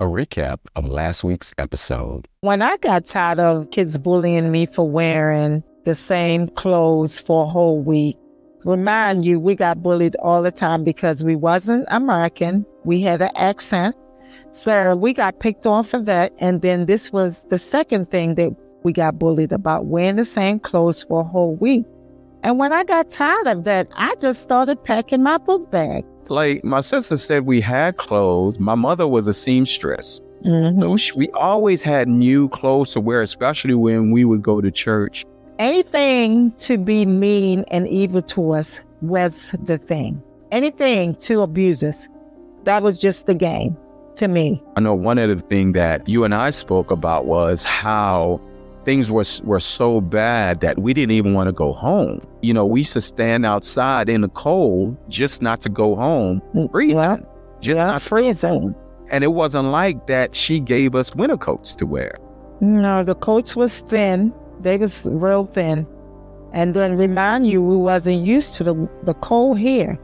A recap of last week's episode. When I got tired of kids bullying me for wearing the same clothes for a whole week, remind you, we got bullied all the time because we wasn't American. We had an accent. So we got picked on for that. And then this was the second thing that we got bullied about, wearing the same clothes for a whole week. And when I got tired of that, I just started packing my book bag. Like my sister said, we had clothes. My mother was a seamstress. So we always had new clothes to wear, especially when we would go to church. Anything to be mean and evil to us was the thing. Anything to abuse us, that was just the game to me. I know one of the things that you and I spoke about was how things were so bad that we didn't even want to go home. You know, we used to stand outside in the cold just not to go home. Freezing. Freezing. And it wasn't like that she gave us winter coats to wear. No, the coats was thin. They was real thin. And then remind you, we wasn't used to the cold here.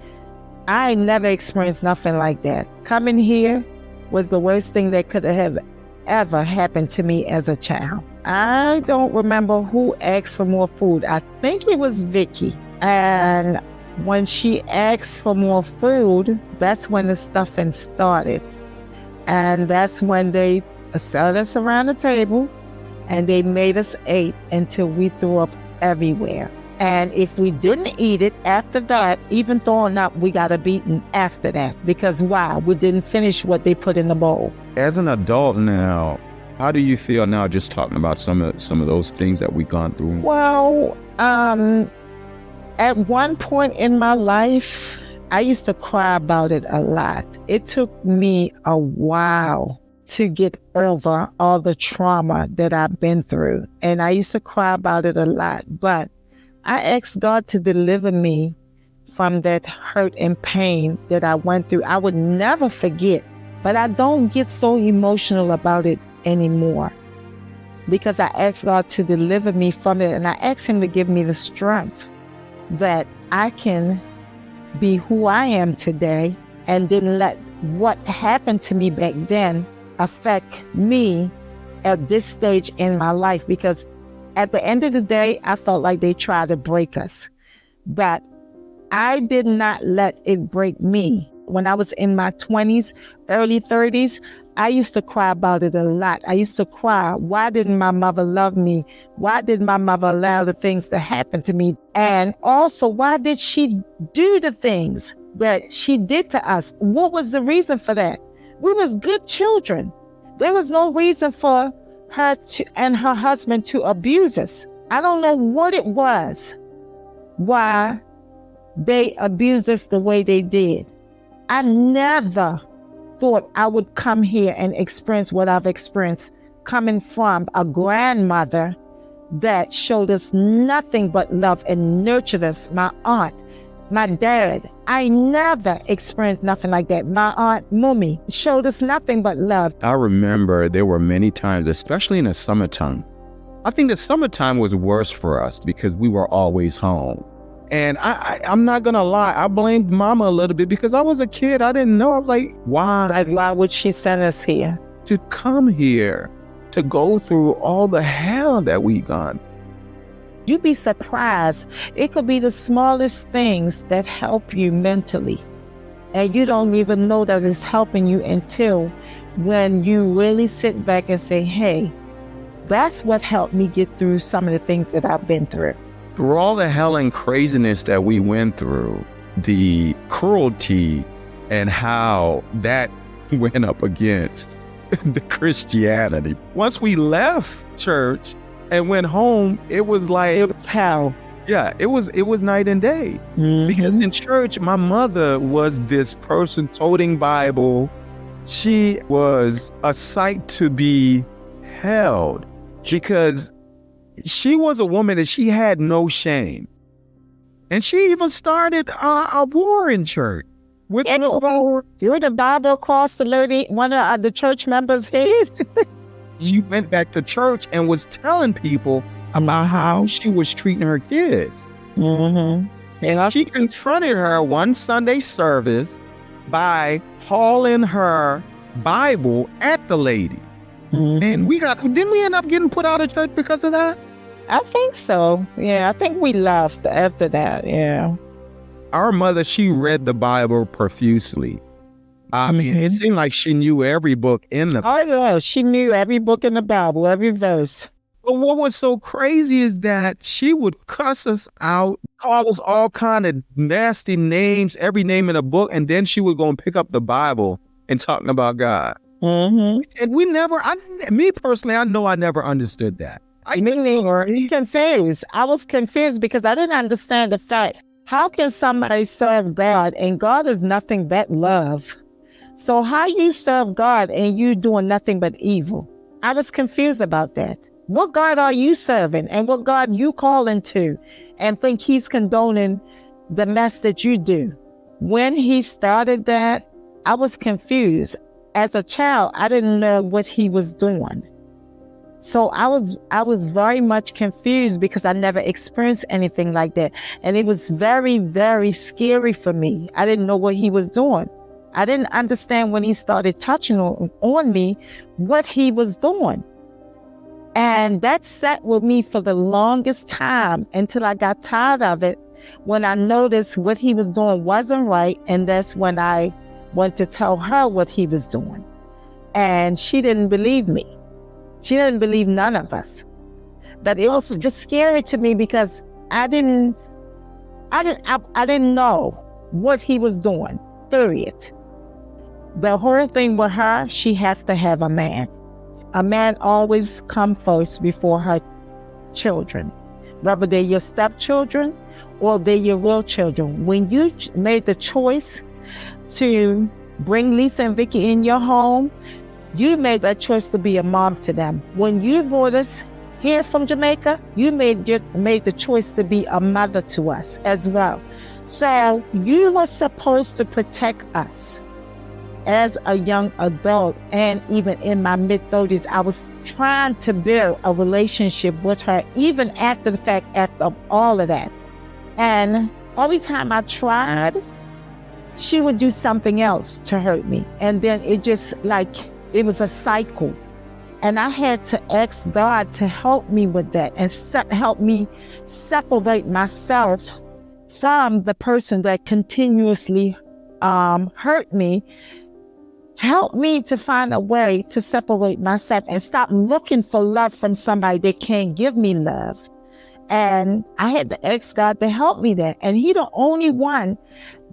I never experienced nothing like that. Coming here was the worst thing that could have ever happened to me as a child. I don't remember who asked for more food. I think it was Vicky. And when she asked for more food, that's when the stuffing started. And that's when they sat us around the table and they made us eat until we threw up everywhere. And if we didn't eat it after that, even throwing up, we got a beating after that. Because why? We didn't finish what they put in the bowl. As an adult now, how do you feel now just talking about some of those things that we've gone through? Well, at one point in my life, I used to cry about it a lot. It took me a while to get over all the trauma that I've been through. And I used to cry about it a lot. But I asked God to deliver me from that hurt and pain that I went through. I would never forget, but I don't get so emotional about it anymore because I asked God to deliver me from it, and I asked Him to give me the strength that I can be who I am today and didn't let what happened to me back then affect me at this stage in my life. Because at the end of the day, I felt like they tried to break us, but I did not let it break me. When I was in my 20s, early 30s, I used to cry about it a lot. I used to cry, why didn't my mother love me? Why did my mother allow the things to happen to me? And also, why did she do the things that she did to us? What was the reason for that? We was good children. There was no reason for her and her husband to abuse us. I don't know what it was, why they abused us the way they did. I never thought I would come here and experience what I've experienced coming from a grandmother that showed us nothing but love and nurtured us. My aunt, my dad, I never experienced nothing like that. My aunt, Mummy, showed us nothing but love. I remember there were many times, especially in the summertime. I think the summertime was worse for us because we were always home. And I'm not going to lie, I blamed Mama a little bit because I was a kid. I didn't know. I was like, why? Like, why would she send us here? To come here, to go through all the hell that we gone. You'd be surprised. It could be the smallest things that help you mentally. And you don't even know that it's helping you until when you really sit back and say, hey, that's what helped me get through some of the things that I've been through. Through all the hell and craziness that we went through, the cruelty and how that went up against the Christianity. Once we left church and went home, it was like, it was hell. Yeah, it was night and day. Because in church, my mother was this person toting Bible. She was a sight to be held because she was a woman that she had no shame. And she even started a war in church. Threw the Bible across one of the church members' head. She went back to church and was telling people about how she was treating her kids. And she confronted her one Sunday service by hauling her Bible at the lady. And didn't we end up getting put out of church because of that? I think so. Yeah, I think we left after that. Yeah. Our mother, she read the Bible profusely. I mean, it seemed like she knew every book in the Bible. Oh, yeah. She knew every book in the Bible, every verse. But what was so crazy is that she would cuss us out, call us all kind of nasty names, every name in a book, and then she would go and pick up the Bible and talking about God. And me personally, I know I never understood that. Me neither. Confused. I was confused because I didn't understand the fact. How can somebody serve God and God is nothing but love? So how you serve God and you doing nothing but evil? I was confused about that. What God are you serving and what God you calling to and think he's condoning the mess that you do? When he started that, I was confused. As a child, I didn't know what he was doing. So I was very much confused because I never experienced anything like that. And it was very, very scary for me. I didn't know what he was doing. I didn't understand when he started touching on me what he was doing. And that sat with me for the longest time until I got tired of it when I noticed what he was doing wasn't right. And that's when I went to tell her what he was doing. And she didn't believe me. She didn't believe none of us. But it was just scary to me because I didn't know what he was doing, period. The whole thing with her, she has to have a man. A man always come first before her children, whether they're your stepchildren or they're your real children. When you made the choice to bring Lisa and Vicky in your home, you made that choice to be a mom to them. When you brought us here from Jamaica, you made the choice to be a mother to us as well. So you were supposed to protect us. As a young adult and even in my mid-30s, I was trying to build a relationship with her, even after the fact, after all of that. And every time I tried, she would do something else to hurt me. And then it was a cycle. And I had to ask God to help me with that and help me separate myself from the person that continuously hurt me. Help me to find a way to separate myself and stop looking for love from somebody that can't give me love. And I had to ask God to help me there. And he the only one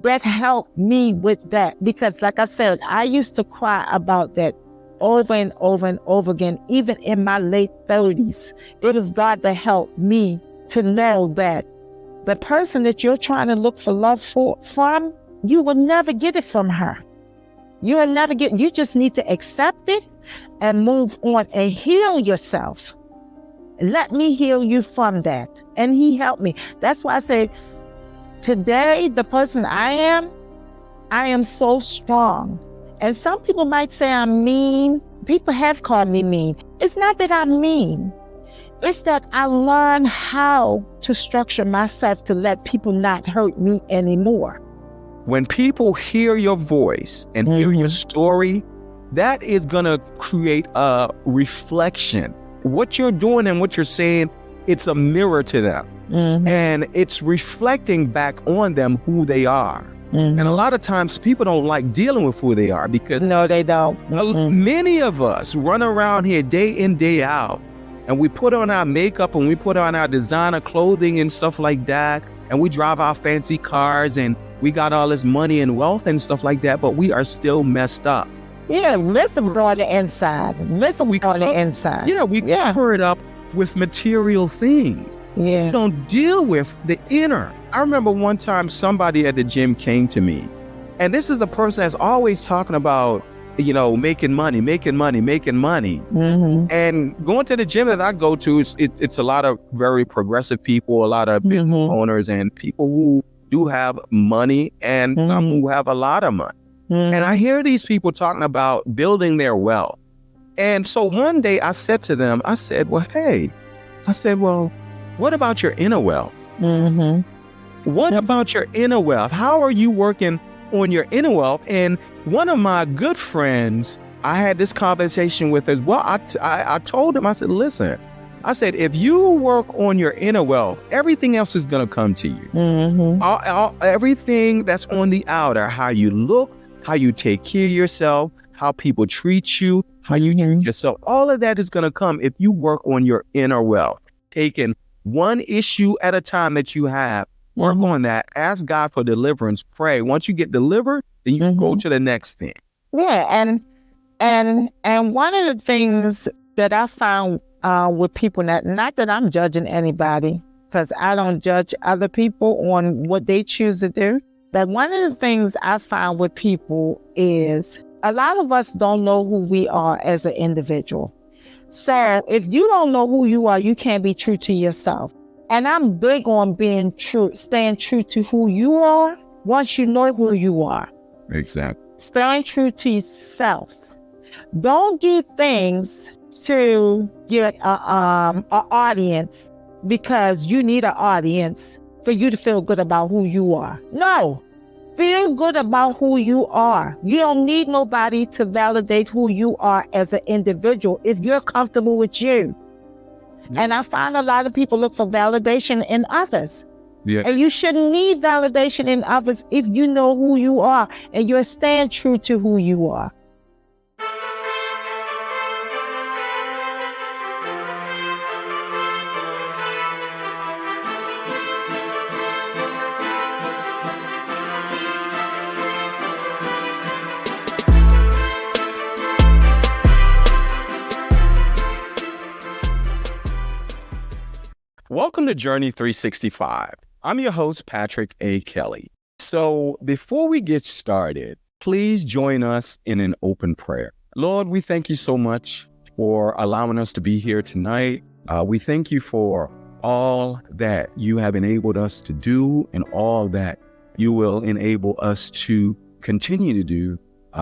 that helped me with that. Because like I said, I used to cry about that over and over and over again, even in my late 30s. It was God that helped me to know that the person that you're trying to look for love from, you will never get it from her. You will never you just need to accept it and move on and heal yourself. Let me heal you from that. And he helped me. That's why I say today, the person I am so strong. And some people might say I'm mean. People have called me mean. It's not that I'm mean. It's that I learned how to structure myself to let people not hurt me anymore. When people hear your voice and hear your story, that is going to create a reflection. What you're doing and what you're saying, it's a mirror to them. And it's reflecting back on them who they are. And a lot of times people don't like dealing with who they are because no, they don't. Many of us run around here day in, day out, and we put on our makeup and we put on our designer clothing and stuff like that. And we drive our fancy cars and we got all this money and wealth and stuff like that, but we are still messed up. Yeah, miserable on the inside. Miserable on the inside. Yeah, we cover it up with material things. Yeah. We don't deal with the inner. I remember one time somebody at the gym came to me, and this is the person that's always talking about, making money. And going to the gym that I go to, it's a lot of very progressive people, a lot of business owners and people who do have money and some who have a lot of money. And I hear these people talking about building their wealth. And so one day I said to them, well, what about your inner wealth? What about your inner wealth? How are you working on your inner wealth? And one of my good friends I had this conversation with as well. I told him, I said, listen, I said, if you work on your inner wealth, everything else is going to come to you. Everything that's on the outer, how you look, how you take care of yourself, how people treat you, how you treat yourself, all of that is going to come if you work on your inner wealth. Taking one issue at a time that you have, work on that, ask God for deliverance, pray. Once you get delivered, then you can go to the next thing. Yeah, and one of the things that I found with people, not that I'm judging anybody, because I don't judge other people on what they choose to do. But one of the things I found with people is a lot of us don't know who we are as an individual. So if you don't know who you are, you can't be true to yourself. And I'm big on being true, staying true to who you are once you know who you are. Exactly. Staying true to yourself. Don't do things to get an audience because you need an audience for you to feel good about who you are. No. Feel good about who you are. You don't need nobody to validate who you are as an individual if you're comfortable with you. Yeah. And I find a lot of people look for validation in others. Yeah. And you shouldn't need validation in others if you know who you are and you're staying true to who you are. Welcome to Journey 365. I'm your host, Patrick A. Kelly. So before we get started, please join us in an open prayer. Lord, we thank you so much for allowing us to be here tonight. We thank you for all that you have enabled us to do and all that you will enable us to continue to do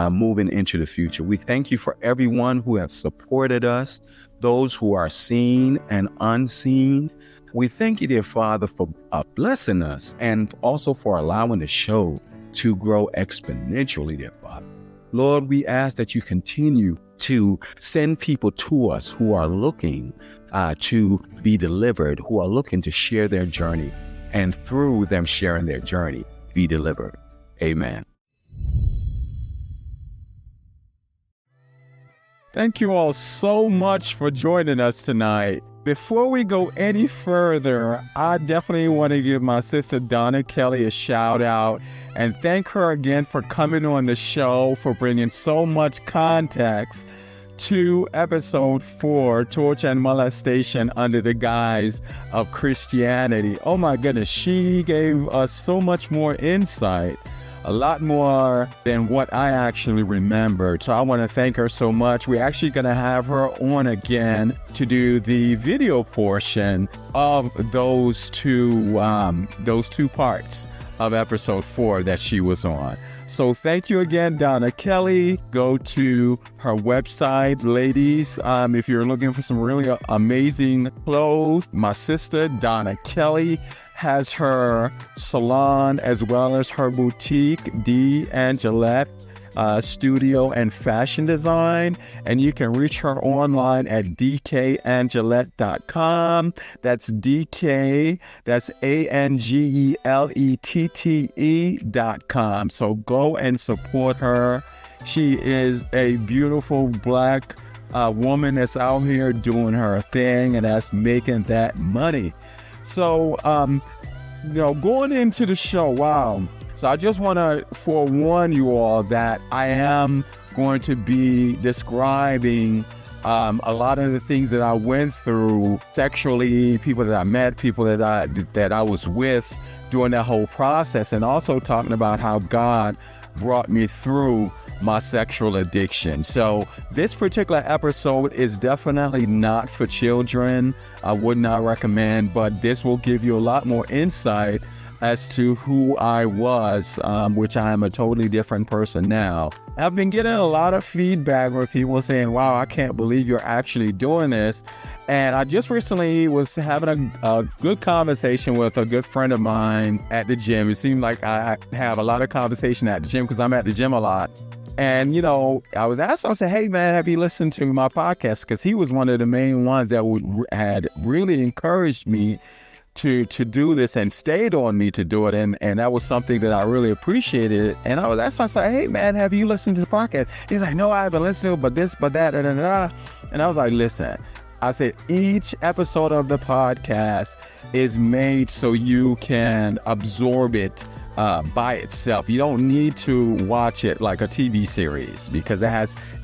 moving into the future. We thank you for everyone who has supported us, those who are seen and unseen. We thank you, dear Father, for blessing us and also for allowing the show to grow exponentially, dear Father. Lord, we ask that you continue to send people to us who are looking to be delivered, who are looking to share their journey, and through them sharing their journey, be delivered. Amen. Thank you all so much for joining us tonight. Before we go any further, I definitely want to give my sister Donna Kelly a shout out and thank her again for coming on the show, for bringing so much context to episode 4, Torture and Molestation Under the Guise of Christianity. Oh my goodness, she gave us so much more insight, a lot more than what I actually remembered. So I want to thank her so much. We're actually going to have her on again to do the video portion of those two parts of episode 4 that she was on. So thank you again, Donna Kelly. Go to her website, ladies. If you're looking for some really amazing clothes, my sister, Donna Kelly, has her salon as well as her boutique, D. Angelette Studio and Fashion Design. And you can reach her online at dkangelette.com. That's DK, that's ANGELETTE.com. So go and support her. She is a beautiful Black woman that's out here doing her thing and that's making that money. So, going into the show, wow. So I just want to forewarn you all that I am going to be describing a lot of the things that I went through sexually, people that I met, people that I was with during that whole process, and also talking about how God brought me through my sexual addiction. So this particular episode is definitely not for children. I would not recommend, but this will give you a lot more insight as to who I was, which I am a totally different person now. I've been getting a lot of feedback where people saying, wow, I can't believe you're actually doing this. And I just recently was having a good conversation with a good friend of mine at the gym. It seemed like I have a lot of conversation at the gym because I'm at the gym a lot. And, I was asked, I said, hey, man, have you listened to my podcast? Because he was one of the main ones that had really encouraged me to do this and stayed on me to do it. And that was something that I really appreciated. And that's why I said, hey, man, have you listened to the podcast? He's like, no, I haven't listened to it, but this, but that, and I was like, listen, I said, each episode of the podcast is made so you can absorb it by itself. You don't need to watch it like a TV series, because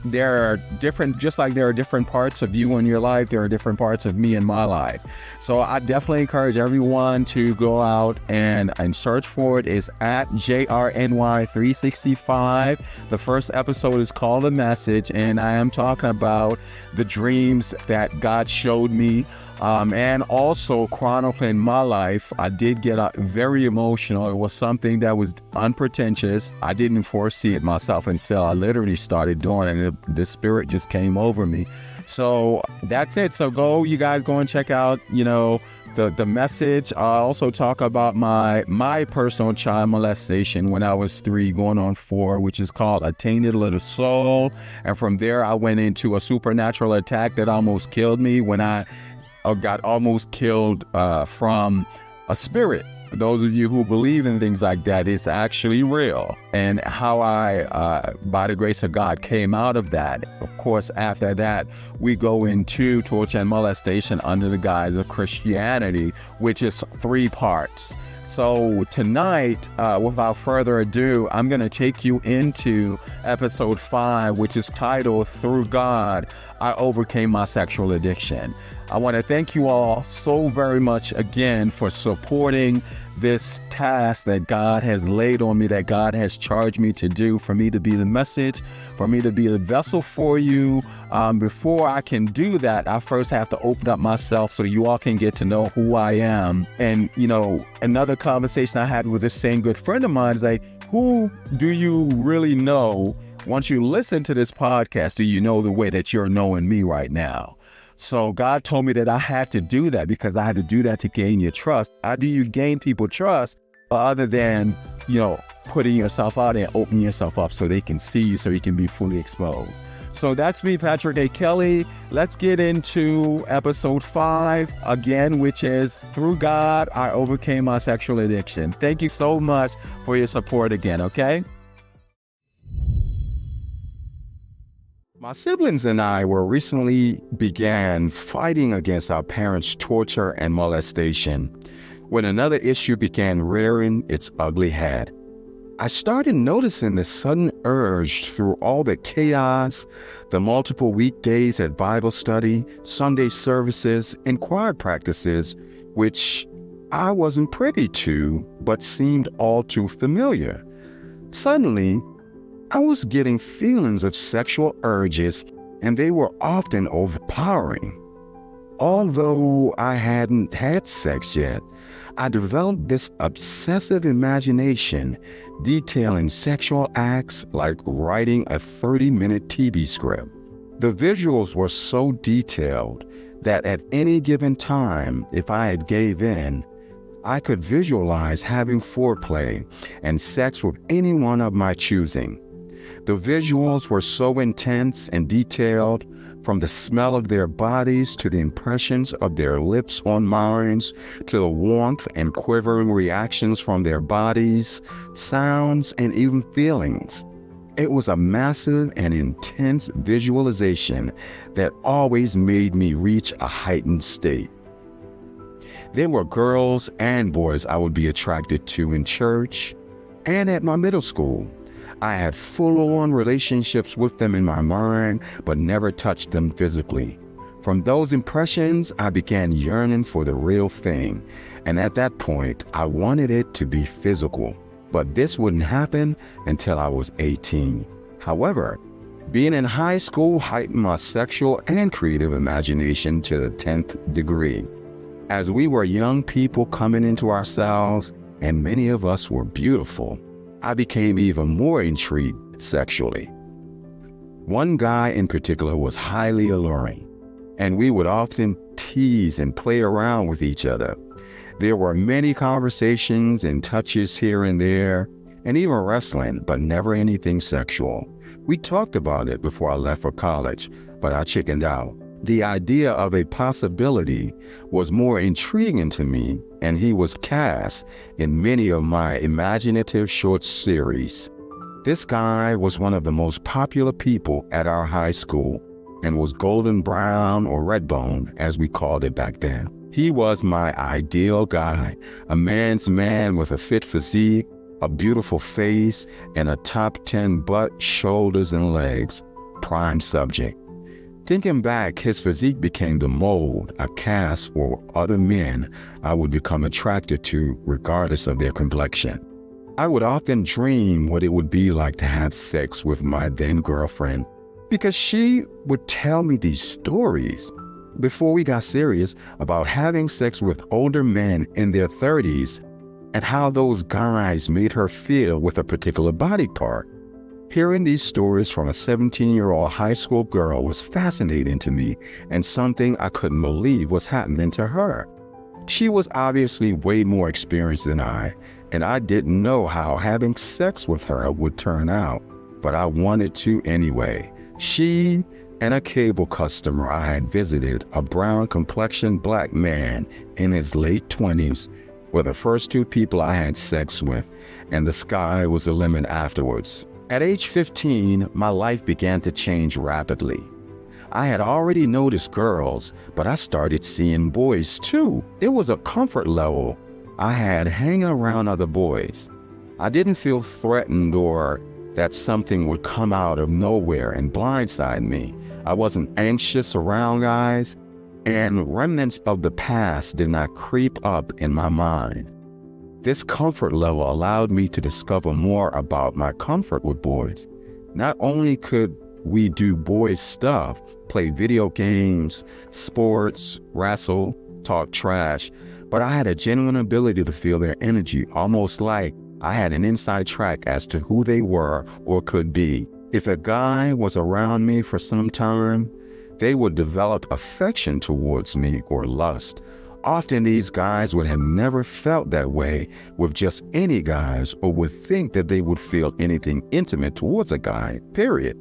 there are different, just like there are different parts of you in your life, there are different parts of me in my life. So I definitely encourage everyone to go out and search for it. It's at JRNY365. The first episode is called The Message, and I am talking about the dreams that God showed me. And also chronicling my life. I did get very emotional. It was something that was unpretentious. I didn't foresee it myself until I literally started doing it, and the spirit just came over me. So that's it. So you guys go and check out, the message. I also talk about my personal child molestation when I was 3 going on 4, which is called A Tainted Little Soul. And from there, I went into a supernatural attack that almost killed me when I got almost killed from a spirit. For those of you who believe in things like that, it's actually real. And how I, by the grace of God, came out of that. Of course, after that, we go into torture and molestation under the guise of Christianity, which is 3 parts. So tonight, without further ado, I'm going to take you into episode 5, which is titled Through God, I Overcame My Sexual Addiction. I want to thank you all so very much again for supporting this task that God has laid on me, that God has charged me to do, for me to be the message, for me to be the vessel for you. Before I can do that, I first have to open up myself so you all can get to know who I am. And, another conversation I had with this same good friend of mine is like, who do you really know? Once you listen to this podcast, do you know the way that you're knowing me right now? So God told me that I had to do that, because I had to do that to gain your trust. How do you gain people's trust other than, putting yourself out and opening yourself up so they can see you, so you can be fully exposed? So that's me, Patrick A. Kelly. Let's get into episode 5 again, which is Through God, I Overcame My Sexual Addiction. Thank you so much for your support again, okay? My siblings and I recently began fighting against our parents' torture and molestation when another issue began rearing its ugly head. I started noticing this sudden urge through all the chaos, the multiple weekdays at Bible study, Sunday services, and choir practices, which I wasn't privy to, but seemed all too familiar. Suddenly, I was getting feelings of sexual urges, and they were often overpowering. Although I hadn't had sex yet, I developed this obsessive imagination detailing sexual acts like writing a 30-minute TV script. The visuals were so detailed that at any given time, if I had gave in, I could visualize having foreplay and sex with anyone of my choosing. The visuals were so intense and detailed, from the smell of their bodies to the impressions of their lips on mine, to the warmth and quivering reactions from their bodies, sounds, and even feelings. It was a massive and intense visualization that always made me reach a heightened state. There were girls and boys I would be attracted to in church and at my middle school. I had full-on relationships with them in my mind, but never touched them physically. From those impressions, I began yearning for the real thing, and at that point, I wanted it to be physical. But this wouldn't happen until I was 18. However, being in high school heightened my sexual and creative imagination to the 10th degree. As we were young people coming into ourselves, and many of us were beautiful, I became even more intrigued sexually. One guy in particular was highly alluring, and we would often tease and play around with each other. There were many conversations and touches here and there, and even wrestling, but never anything sexual. We talked about it before I left for college, but I chickened out. The idea of a possibility was more intriguing to me, and he was cast in many of my imaginative short series. This guy was one of the most popular people at our high school and was golden brown or red bone, as we called it back then. He was my ideal guy, a man's man with a fit physique, a beautiful face, and a top 10 butt, shoulders, and legs. Prime subject. Thinking back, his physique became the mold, a cast for other men I would become attracted to regardless of their complexion. I would often dream what it would be like to have sex with my then girlfriend, because she would tell me these stories before we got serious about having sex with older men in their 30s and how those guys made her feel with a particular body part. Hearing these stories from a 17-year-old high school girl was fascinating to me and something I couldn't believe was happening to her. She was obviously way more experienced than I, and I didn't know how having sex with her would turn out, but I wanted to anyway. She and a cable customer I had visited, a brown-complexioned black man in his late 20s, were the first two people I had sex with, and the sky was the limit afterwards. At age 15, my life began to change rapidly. I had already noticed girls, but I started seeing boys too. It was a comfort level I had hanging around other boys. I didn't feel threatened or that something would come out of nowhere and blindside me. I wasn't anxious around guys, and remnants of the past did not creep up in my mind. This comfort level allowed me to discover more about my comfort with boys. Not only could we do boys stuff, play video games, sports, wrestle, talk trash, but I had a genuine ability to feel their energy, almost like I had an inside track as to who they were or could be. If a guy was around me for some time, they would develop affection towards me or lust. Often these guys would have never felt that way with just any guys or would think that they would feel anything intimate towards a guy, period.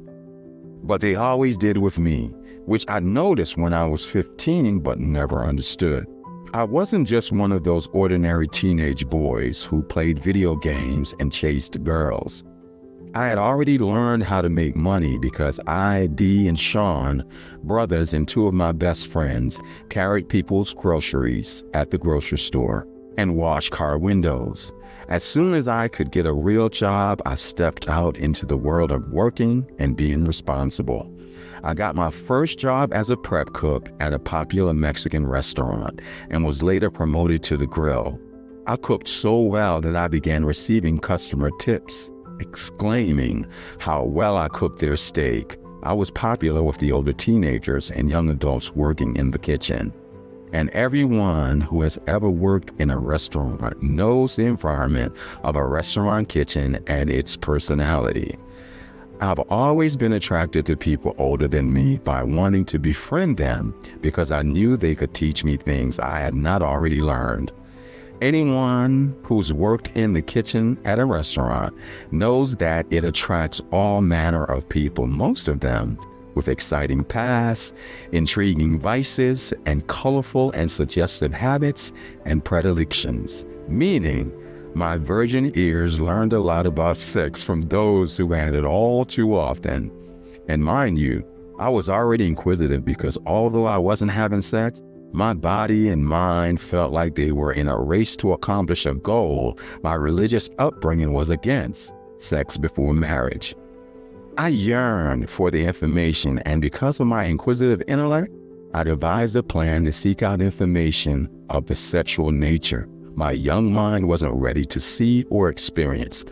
But they always did with me, which I noticed when I was 15 but never understood. I wasn't just one of those ordinary teenage boys who played video games and chased girls. I had already learned how to make money because I, Dee, and Sean, brothers and two of my best friends, carried people's groceries at the grocery store and washed car windows. As soon as I could get a real job, I stepped out into the world of working and being responsible. I got my first job as a prep cook at a popular Mexican restaurant and was later promoted to the grill. I cooked so well that I began receiving customer tips, exclaiming how well I cooked their steak. I was popular with the older teenagers and young adults working in the kitchen. And everyone who has ever worked in a restaurant knows the environment of a restaurant kitchen and its personality. I've always been attracted to people older than me by wanting to befriend them because I knew they could teach me things I had not already learned. Anyone who's worked in the kitchen at a restaurant knows that it attracts all manner of people, most of them with exciting pasts, intriguing vices, and colorful and suggestive habits and predilections. Meaning, my virgin ears learned a lot about sex from those who had it all too often. And mind you, I was already inquisitive because although I wasn't having sex, my body and mind felt like they were in a race to accomplish a goal my religious upbringing was against: sex before marriage. I yearned for the information, and because of my inquisitive intellect, I devised a plan to seek out information of the sexual nature my young mind wasn't ready to see or experience.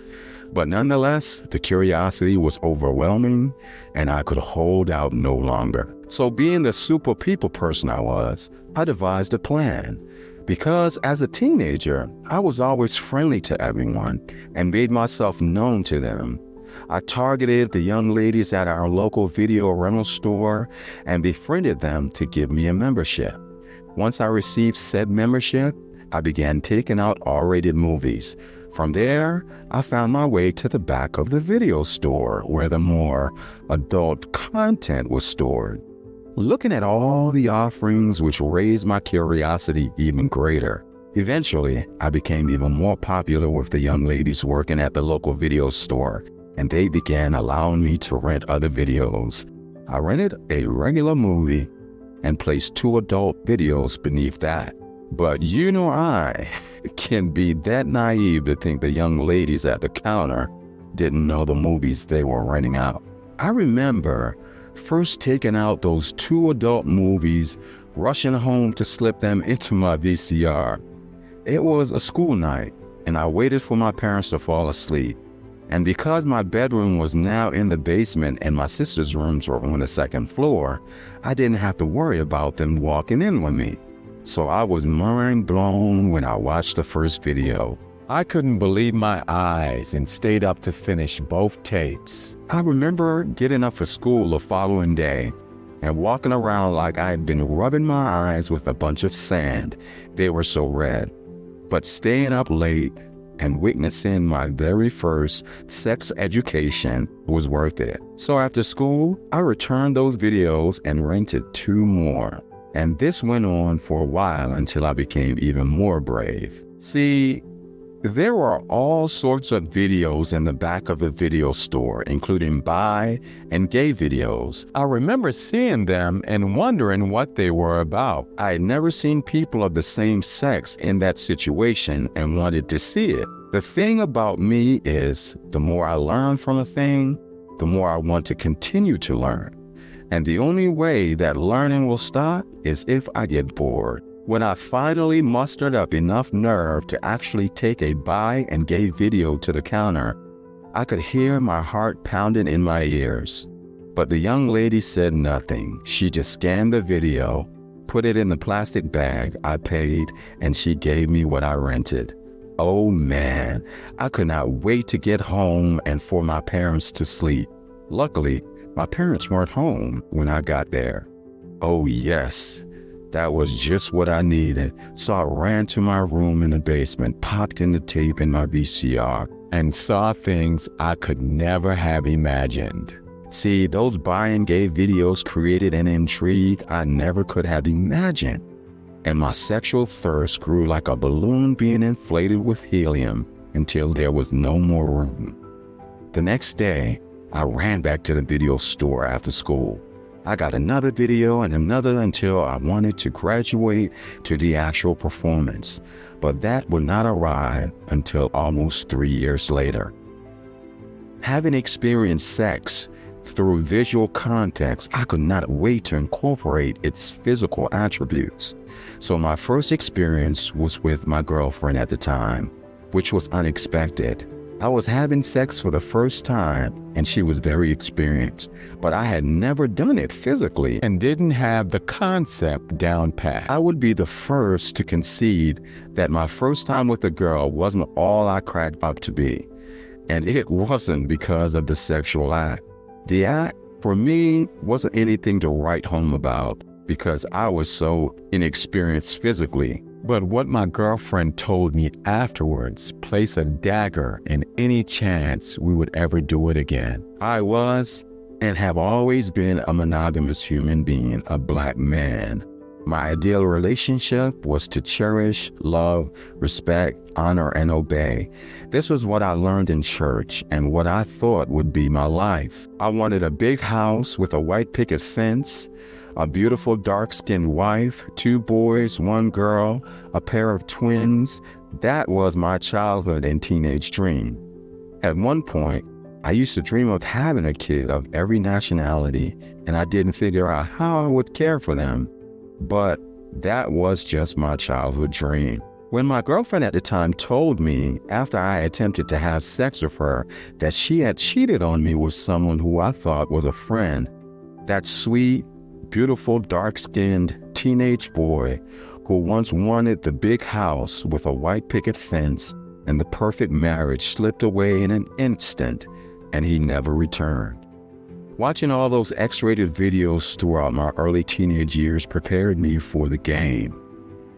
But nonetheless, the curiosity was overwhelming, and I could hold out no longer. So being the super people person I was, I devised a plan. Because as a teenager, I was always friendly to everyone and made myself known to them. I targeted the young ladies at our local video rental store and befriended them to give me a membership. Once I received said membership, I began taking out R-rated movies. From there, I found my way to the back of the video store where the more adult content was stored. Looking at all the offerings, which raised my curiosity even greater. Eventually, I became even more popular with the young ladies working at the local video store, and they began allowing me to rent other videos. I rented a regular movie and placed 2 adult videos beneath that. But you know, I can be that naive to think the young ladies at the counter didn't know the movies they were renting out. I remember first taking out those 2 adult movies, rushing home to slip them into my VCR. It was a school night, and I waited for my parents to fall asleep. And because my bedroom was now in the basement and my sister's rooms were on the 2nd floor, I didn't have to worry about them walking in with me. So I was mind blown when I watched the first video. I couldn't believe my eyes and stayed up to finish both tapes. I remember getting up for school the following day and walking around like I had been rubbing my eyes with a bunch of sand. They were so red. But staying up late and witnessing my very first sex education was worth it. So after school, I returned those videos and rented 2 more. And this went on for a while until I became even more brave. See, there were all sorts of videos in the back of the video store, including bi and gay videos. I remember seeing them and wondering what they were about. I had never seen people of the same sex in that situation and wanted to see it. The thing about me is, the more I learn from a thing, the more I want to continue to learn. And the only way that learning will stop is if I get bored. When I finally mustered up enough nerve to actually take a bi and gay video to the counter, I could hear my heart pounding in my ears. But the young lady said nothing. She just scanned the video, put it in the plastic bag I paid, and she gave me what I rented. Oh man, I could not wait to get home and for my parents to sleep. Luckily, my parents weren't home when I got there. Oh yes. That was just what I needed. So I ran to my room in the basement, popped in the tape in my VCR, and saw things I could never have imagined. See, those bi and gay videos created an intrigue I never could have imagined. And my sexual thirst grew like a balloon being inflated with helium until there was no more room. The next day, I ran back to the video store after school. I got another video and another until I wanted to graduate to the actual performance, but that would not arrive until almost 3 years later. Having experienced sex through visual context, I could not wait to incorporate its physical attributes. So my first experience was with my girlfriend at the time, which was unexpected. I was having sex for the first time, and she was very experienced, but I had never done it physically and didn't have the concept down pat. I would be the first to concede that my first time with a girl wasn't all I cracked up to be, and it wasn't because of the sexual act. The act, for me, wasn't anything to write home about because I was so inexperienced physically. But what my girlfriend told me afterwards placed a dagger in any chance we would ever do it again. I was and have always been a monogamous human being, a black man. My ideal relationship was to cherish, love, respect, honor, and obey. This was what I learned in church and what I thought would be my life. I wanted a big house with a white picket fence, a beautiful dark-skinned wife, 2 boys, 1 girl, a pair of twins. That was my childhood and teenage dream. At one point, I used to dream of having a kid of every nationality, and I didn't figure out how I would care for them. But that was just my childhood dream. When my girlfriend at the time told me, after I attempted to have sex with her, that she had cheated on me with someone who I thought was a friend, that sweet, beautiful, dark-skinned teenage boy who once wanted the big house with a white picket fence and the perfect marriage slipped away in an instant, and he never returned. Watching all those X-rated videos throughout my early teenage years prepared me for the game.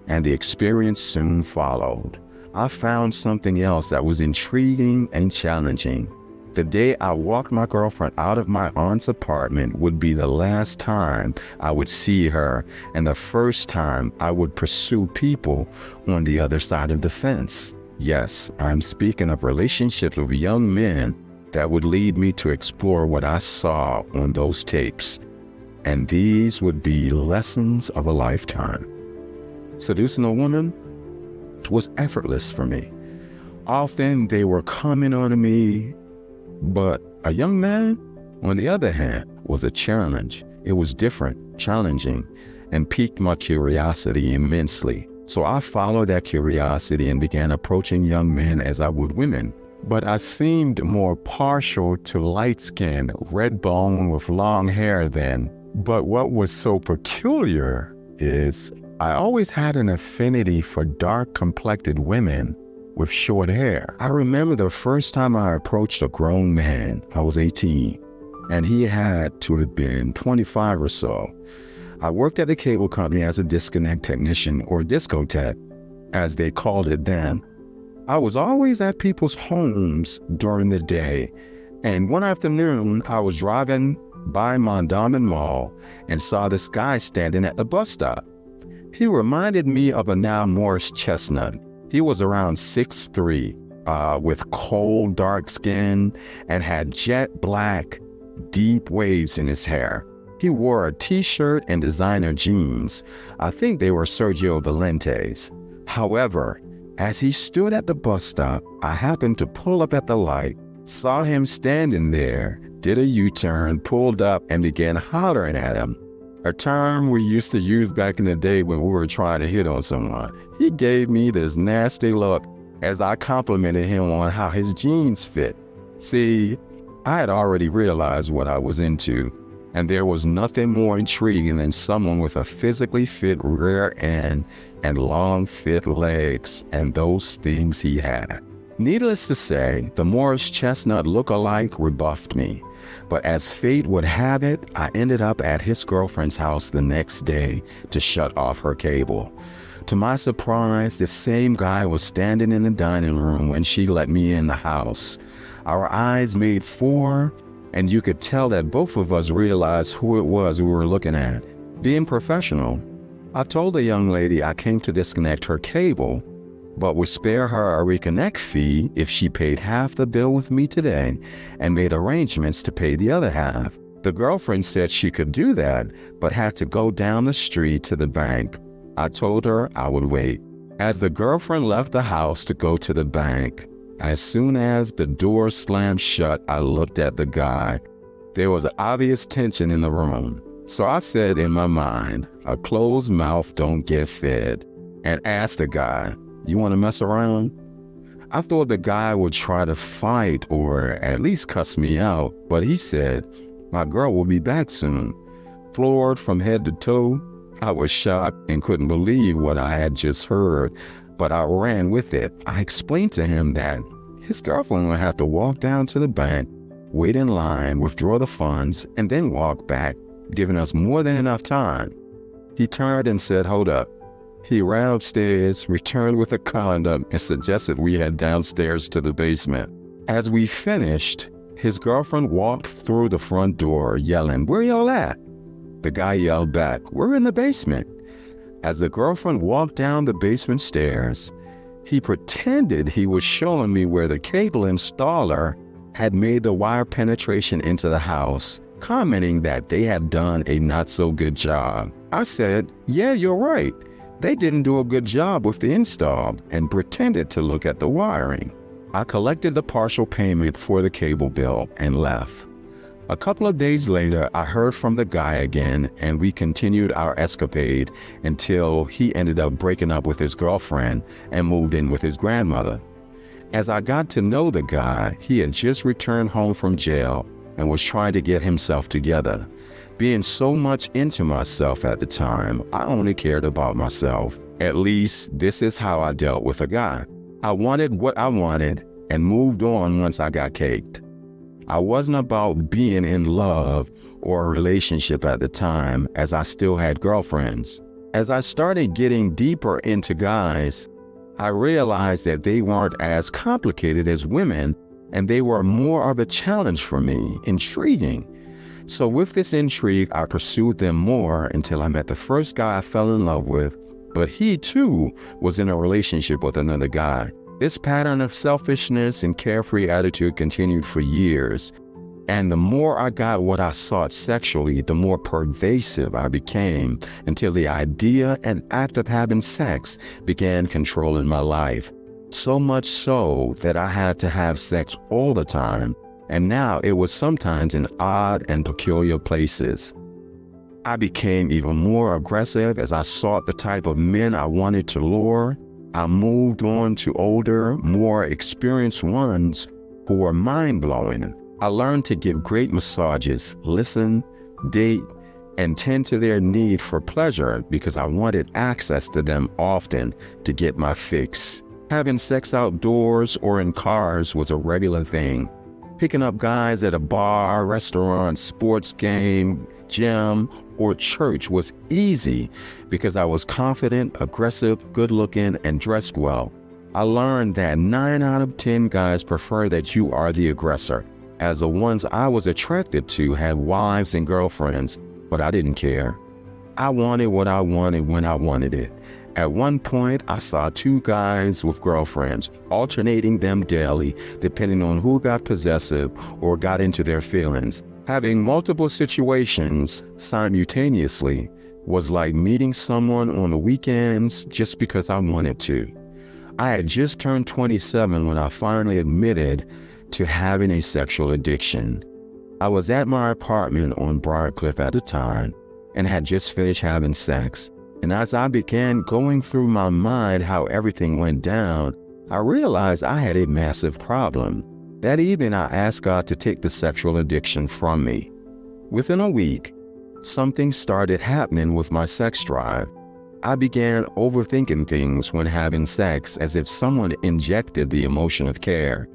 and the experience soon followed. I found something else that was intriguing and challenging. The day I walked my girlfriend out of my aunt's apartment would be the last time I would see her and the first time I would pursue people on the other side of the fence. Yes, I'm speaking of relationships with young men that would lead me to explore what I saw on those tapes. And these would be lessons of a lifetime. Seducing a woman was effortless for me. Often they were coming on me, but a young man, on the other hand, was a challenge. It was different, challenging, and piqued my curiosity immensely. So I followed that curiosity and began approaching young men as I would women. But I seemed more partial to light skin, red bone with long hair then. But what was so peculiar is I always had an affinity for dark-complected women with short hair. I remember the first time I approached a grown man. I was 18, and he had to have been 25 or so. I worked at a cable company as a disconnect technician, or discotheque, as they called it then. I was always at people's homes during the day, and one afternoon I was driving by Mondawmin Mall and saw this guy standing at the bus stop. He reminded me of a now Morris Chestnut. He was around 6'3", with cold dark skin and had jet black, deep waves in his hair. He wore a t-shirt and designer jeans. I think they were Sergio Valentes. However, as he stood at the bus stop, I happened to pull up at the light, saw him standing there, did a U-turn, pulled up, and began hollering at him. A term we used to use back in the day when we were trying to hit on someone. He gave me this nasty look as I complimented him on how his jeans fit. See, I had already realized what I was into, and there was nothing more intriguing than someone with a physically fit rear end and long fit legs, and those things he had. Needless to say, the Morris Chestnut look-alike rebuffed me. But as fate would have it, I ended up at his girlfriend's house the next day to shut off her cable. To my surprise, the same guy was standing in the dining room when she let me in the house. Our eyes made four, and you could tell that both of us realized who it was we were looking at. Being professional, I told the young lady I came to disconnect her cable, but would spare her a reconnect fee if she paid half the bill with me today and made arrangements to pay the other half. The girlfriend said she could do that, but had to go down the street to the bank. I told her I would wait. As the girlfriend left the house to go to the bank, as soon as the door slammed shut, I looked at the guy. There was obvious tension in the room. So I said in my mind, a closed mouth don't get fed, and asked the guy, "You want to mess around?" I thought the guy would try to fight or at least cuss me out, but he said, "My girl will be back soon." Floored from head to toe, I was shocked and couldn't believe what I had just heard, but I ran with it. I explained to him that his girlfriend would have to walk down to the bank, wait in line, withdraw the funds, and then walk back, giving us more than enough time. He turned and said, "Hold up." He ran upstairs, returned with a condom, and suggested we head downstairs to the basement. As we finished, his girlfriend walked through the front door, yelling, "Where y'all at?" The guy yelled back, "We're in the basement." As the girlfriend walked down the basement stairs, he pretended he was showing me where the cable installer had made the wire penetration into the house, commenting that they had done a not-so-good job. I said, "Yeah, you're right. They didn't do a good job with the install," and pretended to look at the wiring. I collected the partial payment for the cable bill and left. A couple of days later, I heard from the guy again, and we continued our escapade until he ended up breaking up with his girlfriend and moved in with his grandmother. As I got to know the guy, he had just returned home from jail and was trying to get himself together. Being so much into myself at the time, I only cared about myself. At least this is how I dealt with a guy. I wanted what I wanted and moved on once I got caked. I wasn't about being in love or a relationship at the time, as I still had girlfriends. As I started getting deeper into guys, I realized that they weren't as complicated as women, and they were more of a challenge for me, intriguing. So with this intrigue, I pursued them more until I met the first guy I fell in love with, but he too was in a relationship with another guy. This pattern of selfishness and carefree attitude continued for years. And the more I got what I sought sexually, the more pervasive I became until the idea and act of having sex began controlling my life. So much so that I had to have sex all the time, and now it was sometimes in odd and peculiar places. I became even more aggressive as I sought the type of men I wanted to lure. I moved on to older, more experienced ones who were mind-blowing. I learned to give great massages, listen, date, and tend to their need for pleasure because I wanted access to them often to get my fix. Having sex outdoors or in cars was a regular thing. Picking up guys at a bar, restaurant, sports game, gym, or church was easy because I was confident, aggressive, good-looking, and dressed well. I learned that 9 out of 10 guys prefer that you are the aggressor, as the ones I was attracted to had wives and girlfriends, but I didn't care. I wanted what I wanted when I wanted it. At one point, I saw 2 guys with girlfriends, alternating them daily, depending on who got possessive or got into their feelings. Having multiple situations simultaneously was like meeting someone on the weekends just because I wanted to. I had just turned 27 when I finally admitted to having a sexual addiction. I was at my apartment on Briarcliff at the time and had just finished having sex. And as I began going through my mind how everything went down, I realized I had a massive problem. That evening, I asked God to take the sexual addiction from me. Within a week, something started happening with my sex drive. I began overthinking things when having sex as if someone injected the emotion of care.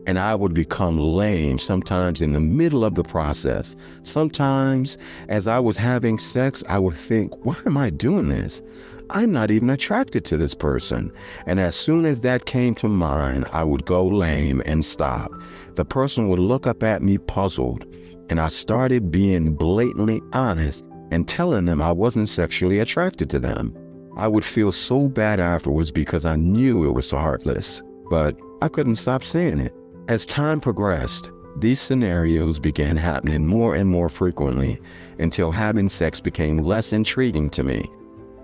And I would become lame sometimes in the middle of the process. Sometimes, as I was having sex, I would think, why am I doing this? I'm not even attracted to this person. And as soon as that came to mind, I would go lame and stop. The person would look up at me puzzled, and I started being blatantly honest and telling them I wasn't sexually attracted to them. I would feel so bad afterwards because I knew it was heartless, but I couldn't stop saying it. As time progressed, these scenarios began happening more and more frequently until having sex became less intriguing to me.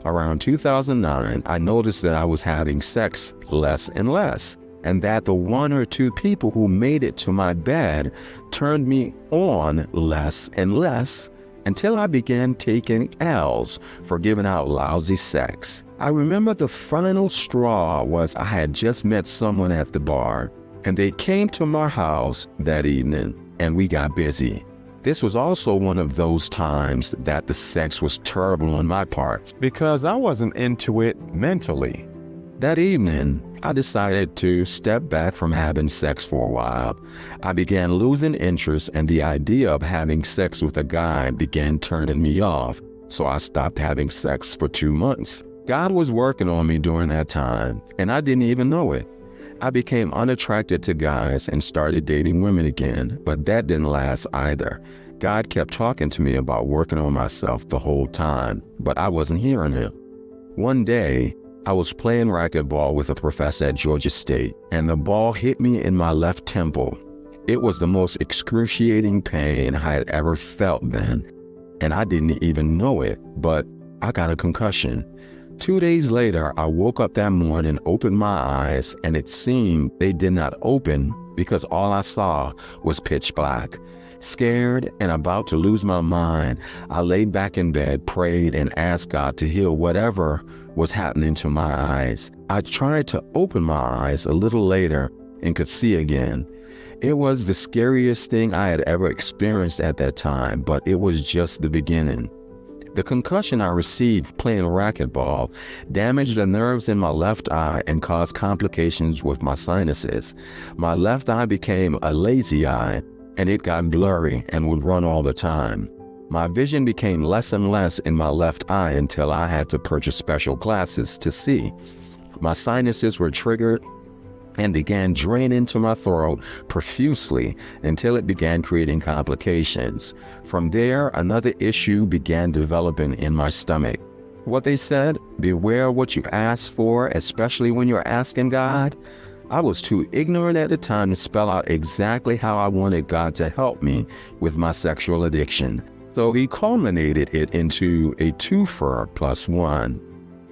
Around 2009, I noticed that I was having sex less and less, and that the 1 or 2 people who made it to my bed turned me on less and less until I began taking L's for giving out lousy sex. I remember the final straw was I had just met someone at the bar, and they came to my house that evening, and we got busy. This was also one of those times that the sex was terrible on my part because I wasn't into it mentally. That evening, I decided to step back from having sex for a while. I began losing interest, and the idea of having sex with a guy began turning me off, so I stopped having sex for 2 months. God was working on me during that time, and I didn't even know it. I became unattracted to guys and started dating women again, but that didn't last either. God kept talking to me about working on myself the whole time, but I wasn't hearing him. One day, I was playing racquetball with a professor at Georgia State, and the ball hit me in my left temple. It was the most excruciating pain I had ever felt then, and I didn't even know it, but I got a concussion. 2 days later, I woke up that morning, opened my eyes, and it seemed they did not open because all I saw was pitch black. Scared and about to lose my mind, I laid back in bed, prayed, and asked God to heal whatever was happening to my eyes. I tried to open my eyes a little later and could see again. It was the scariest thing I had ever experienced at that time, but it was just the beginning. The concussion I received playing racquetball damaged the nerves in my left eye and caused complications with my sinuses. My left eye became a lazy eye, and it got blurry and would run all the time. My vision became less and less in my left eye until I had to purchase special glasses to see. My sinuses were triggered and began draining into my throat profusely until it began creating complications. From there, another issue began developing in my stomach. What they said, beware what you ask for, especially when you're asking God. I was too ignorant at the time to spell out exactly how I wanted God to help me with my sexual addiction. So he culminated it into a twofer plus one.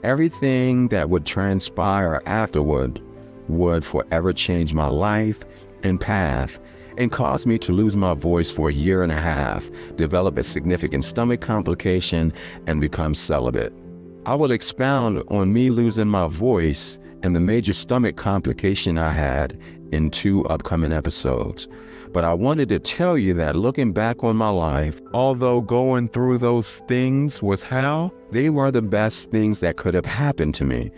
Everything that would transpire afterward would forever change my life and path and cause me to lose my voice for a year and a half, develop a significant stomach complication, and become celibate. I will expound on me losing my voice and the major stomach complication I had in 2 upcoming episodes. But I wanted to tell you that looking back on my life, although going through those things was hell, they were the best things that could have happened to me.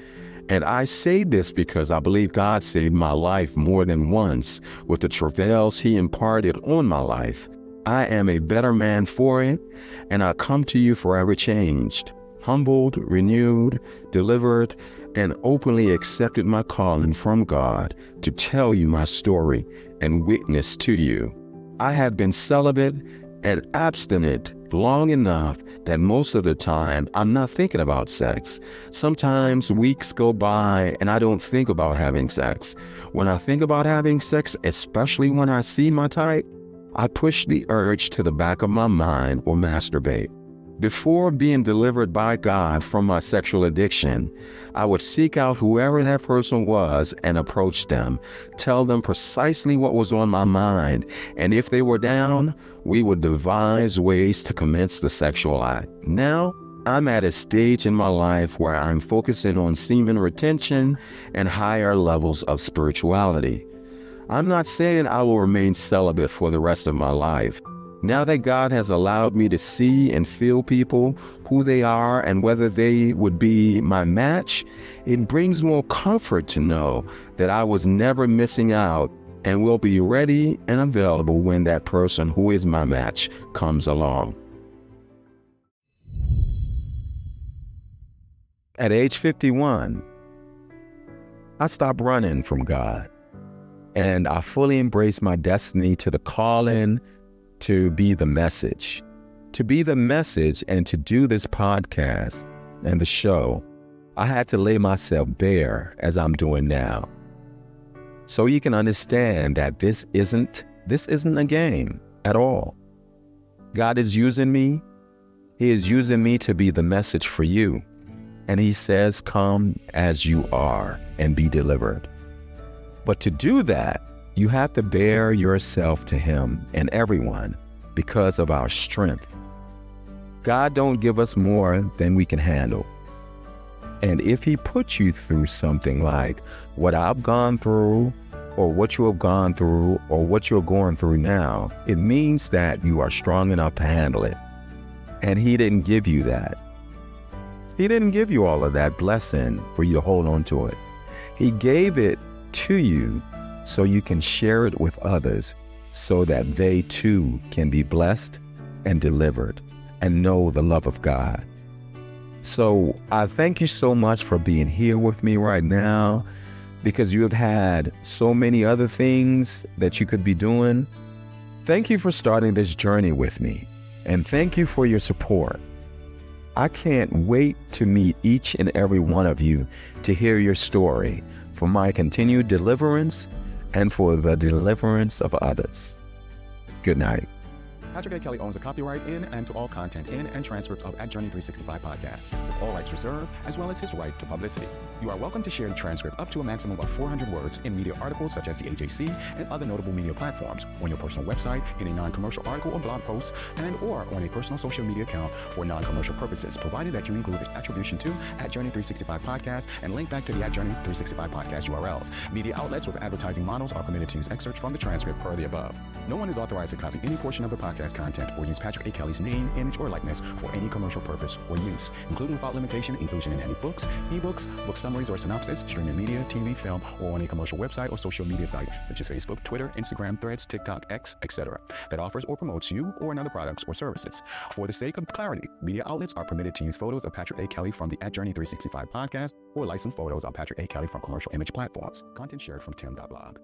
And I say this because I believe God saved my life more than once with the travails he imparted on my life. I am a better man for it, and I come to you forever changed, humbled, renewed, delivered, and openly accepted my calling from God to tell you my story and witness to you. I have been celibate and abstinent long enough that most of the time I'm not thinking about sex. Sometimes weeks go by and I don't think about having sex. When I think about having sex, especially when I see my type, I push the urge to the back of my mind or masturbate. Before being delivered by God from my sexual addiction, I would seek out whoever that person was and approach them, tell them precisely what was on my mind, and if they were down, we would devise ways to commence the sexual act. Now, I'm at a stage in my life where I'm focusing on semen retention and higher levels of spirituality. I'm not saying I will remain celibate for the rest of my life. Now that God has allowed me to see and feel people, who they are, and whether they would be my match, it brings more comfort to know that I was never missing out and will be ready and available when that person who is my match comes along. At age 51, I stopped running from God, and I fully embraced my destiny to the calling to be the message. To be the message and to do this podcast and the show, I had to lay myself bare as I'm doing now. So you can understand that this isn't a game at all. God is using me. He is using me to be the message for you. And he says, come as you are and be delivered. But to do that, you have to bear yourself to him and everyone because of our strength. God don't give us more than we can handle. And if he puts you through something like what I've gone through, or what you have gone through, or what you're going through now, it means that you are strong enough to handle it. And he didn't give you that. He didn't give you all of that blessing for you to hold on to it. He gave it to you so you can share it with others so that they too can be blessed and delivered and know the love of God. So I thank you so much for being here with me right now, because you have had so many other things that you could be doing. Thank you for starting this journey with me, and thank you for your support. I can't wait to meet each and every one of you to hear your story, for my continued deliverance and for the deliverance of others. Good night. Patrick A. Kelly owns a copyright in and to all content in and transcripts of At Journey 365 podcast, with all rights reserved, as well as his right to publicity. You are welcome to share the transcript up to a maximum of 400 words in media articles such as the AJC and other notable media platforms, on your personal website, in a non-commercial article or blog post, and or on a personal social media account for non-commercial purposes, provided that you include the attribution to At Journey 365 podcast and link back to the At Journey 365 podcast URLs. Media outlets with advertising models are permitted to use excerpts from the transcript per the above. No one is authorized to copy any portion of the podcast podcast content or use Patrick A. Kelly's name, image, or likeness for any commercial purpose or use, including without limitation, inclusion in any books, ebooks, book summaries or synopsis, streaming media, TV, film, or on a commercial website or social media site such as Facebook, Twitter, Instagram, Threads, TikTok, X, etc. that offers or promotes you or another products or services. For the sake of clarity, media outlets are permitted to use photos of Patrick A. Kelly from the @Journey365 podcast or licensed photos of Patrick A. Kelly from commercial image platforms. Content shared from Tim.blog.